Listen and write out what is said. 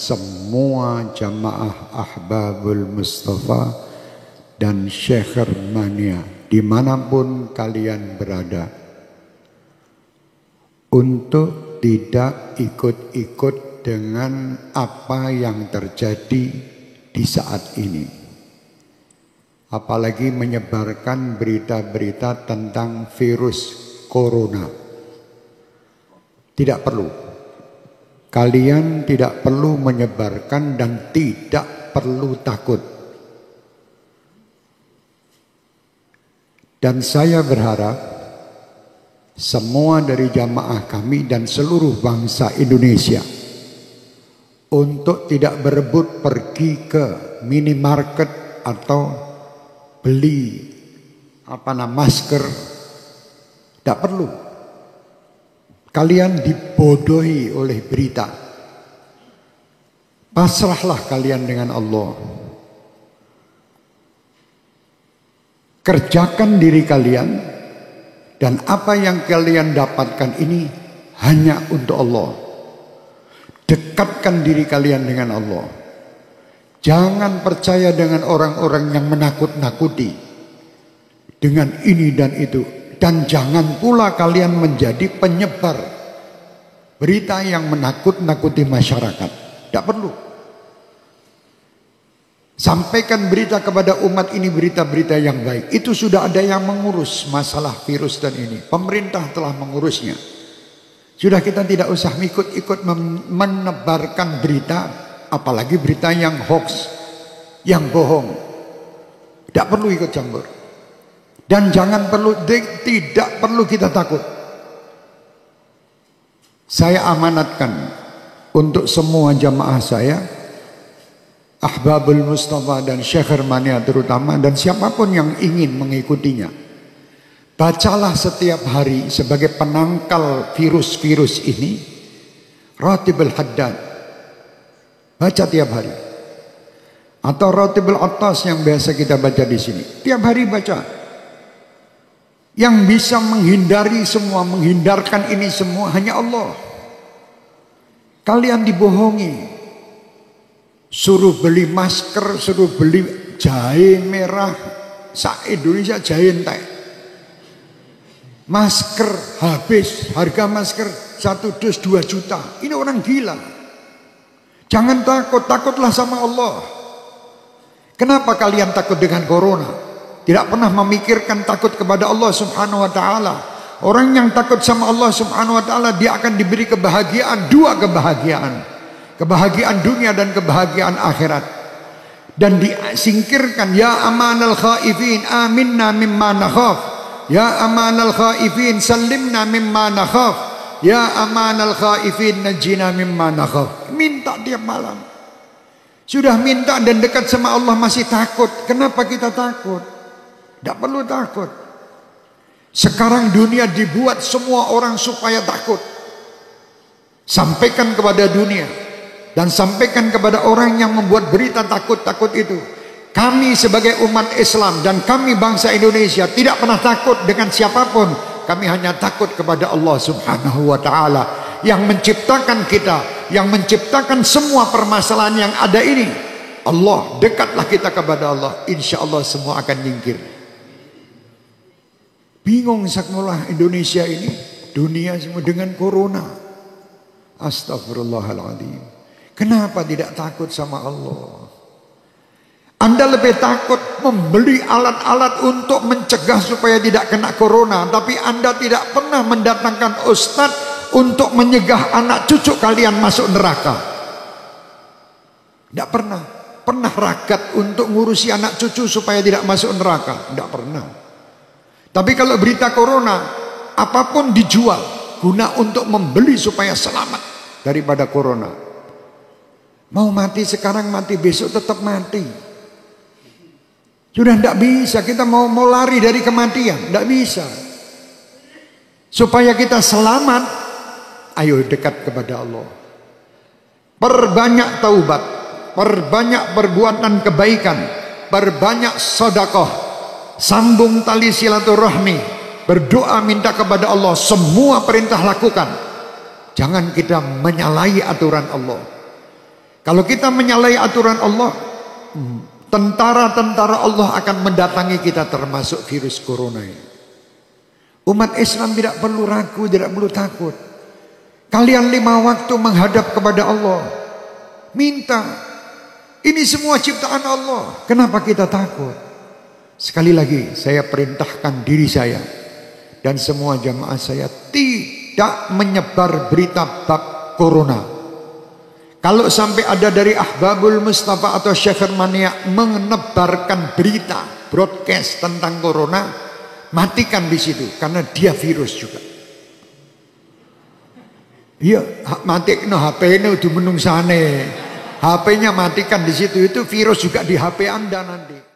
semua jamaah Ahbabul Mustafa dan Syekh Mania dimanapun kalian berada, untuk tidak ikut-ikut dengan apa yang terjadi di saat ini, apalagi menyebarkan berita-berita tentang virus corona. Tidak perlu. Kalian tidak perlu menyebarkan dan tidak perlu takut. Dan saya berharap semua dari jamaah kami dan seluruh bangsa Indonesia untuk tidak berebut pergi ke minimarket atau beli masker. Tidak perlu. Kalian dibodohi oleh berita. Pasrahlah kalian dengan Allah. Kerjakan diri kalian, dan apa yang kalian dapatkan ini hanya untuk Allah. Dekatkan diri kalian dengan Allah. Jangan percaya dengan orang-orang yang menakut-nakuti dengan ini dan itu. Dan jangan pula kalian menjadi penyebar berita yang menakut-nakuti masyarakat. Tidak perlu. Sampaikan berita kepada umat ini, berita-berita yang baik. Itu sudah ada yang mengurus masalah virus dan ini. Pemerintah telah mengurusnya. Sudah, kita tidak usah ikut-ikut menebarkan berita, apalagi berita yang hoax, yang bohong. Tidak perlu ikut campur. Dan tidak perlu kita takut. Saya amanatkan untuk semua jamaah saya, Ahbabul Mustafa dan Syekh Mania terutama, dan siapapun yang ingin mengikutinya, bacalah setiap hari sebagai penangkal virus-virus ini Ratibul Haddad. Baca tiap hari. Atau Ratibul Attas yang biasa kita baca di sini. Tiap hari baca. Yang bisa menghindari semua, menghindarkan ini semua hanya Allah. Kalian dibohongi. Suruh beli masker, suruh beli jahe merah. Se-Indonesia jahe entek. Masker habis, harga masker 1 dus 2 juta. Ini orang gila. Jangan takut, takutlah sama Allah. Kenapa kalian takut dengan corona? Tidak pernah memikirkan takut kepada Allah Subhanahu wa ta'ala. Orang yang takut sama Allah Subhanahu wa ta'ala, dia akan diberi kebahagiaan, 2 kebahagiaan. Kebahagiaan dunia dan kebahagiaan akhirat. Dan disingkirkan, ya amanal khaifin aminna mimma nakhaf. Ya amanal khaifin sallimna mimma nakhaf. Ya amanal khaifin najina mimma nakhaf. Minta tiap malam. Sudah minta dan dekat sama Allah masih takut. Kenapa kita takut? Tidak perlu takut. Sekarang dunia dibuat semua orang supaya takut. Sampaikan kepada dunia. Dan sampaikan kepada orang yang membuat berita takut-takut itu. Kami sebagai umat Islam dan kami bangsa Indonesia tidak pernah takut dengan siapapun. Kami hanya takut kepada Allah Subhanahu wa ta'ala. Yang menciptakan kita. Yang menciptakan semua permasalahan yang ada ini. Allah, dekatlah kita kepada Allah. Insya Allah semua akan nyingkir. Bingung sakmulah Indonesia ini, dunia semua dengan corona. Astagfirullahaladzim. Kenapa tidak takut sama Allah? Anda lebih takut membeli alat-alat untuk mencegah supaya tidak kena corona, tapi Anda tidak pernah mendatangkan ustadz untuk menyegah anak cucu kalian masuk neraka. Tidak pernah. Pernah ragat untuk ngurusi anak cucu supaya tidak masuk neraka? Tidak pernah. Tapi kalau berita corona, apapun dijual guna untuk membeli supaya selamat daripada corona. Mau mati sekarang, mati besok tetap mati. Sudah tidak bisa, kita mau lari dari kematian, tidak bisa. Supaya kita selamat, ayo dekat kepada Allah. Perbanyak taubat, perbanyak perbuatan kebaikan, perbanyak sedekah. Sambung tali silaturahmi, berdoa minta kepada Allah, semua perintah lakukan. Jangan kita menyalahi aturan Allah. Kalau kita menyalahi aturan Allah, tentara-tentara Allah akan mendatangi kita, termasuk virus corona ini. Umat Islam tidak perlu ragu, tidak perlu takut. Kalian 5 waktu menghadap kepada Allah, minta. Ini semua ciptaan Allah. Kenapa kita takut? Sekali lagi saya perintahkan diri saya dan semua jamaah saya tidak menyebar berita bab corona. Kalau sampai ada dari Ahbabul Mustafa atau Syekhermania menebarkan berita, broadcast tentang corona, matikan di situ, karena dia virus juga. Iya, matikno HP-nya udah menungsane. HP-nya matikan di situ, itu virus juga di HP Anda nanti.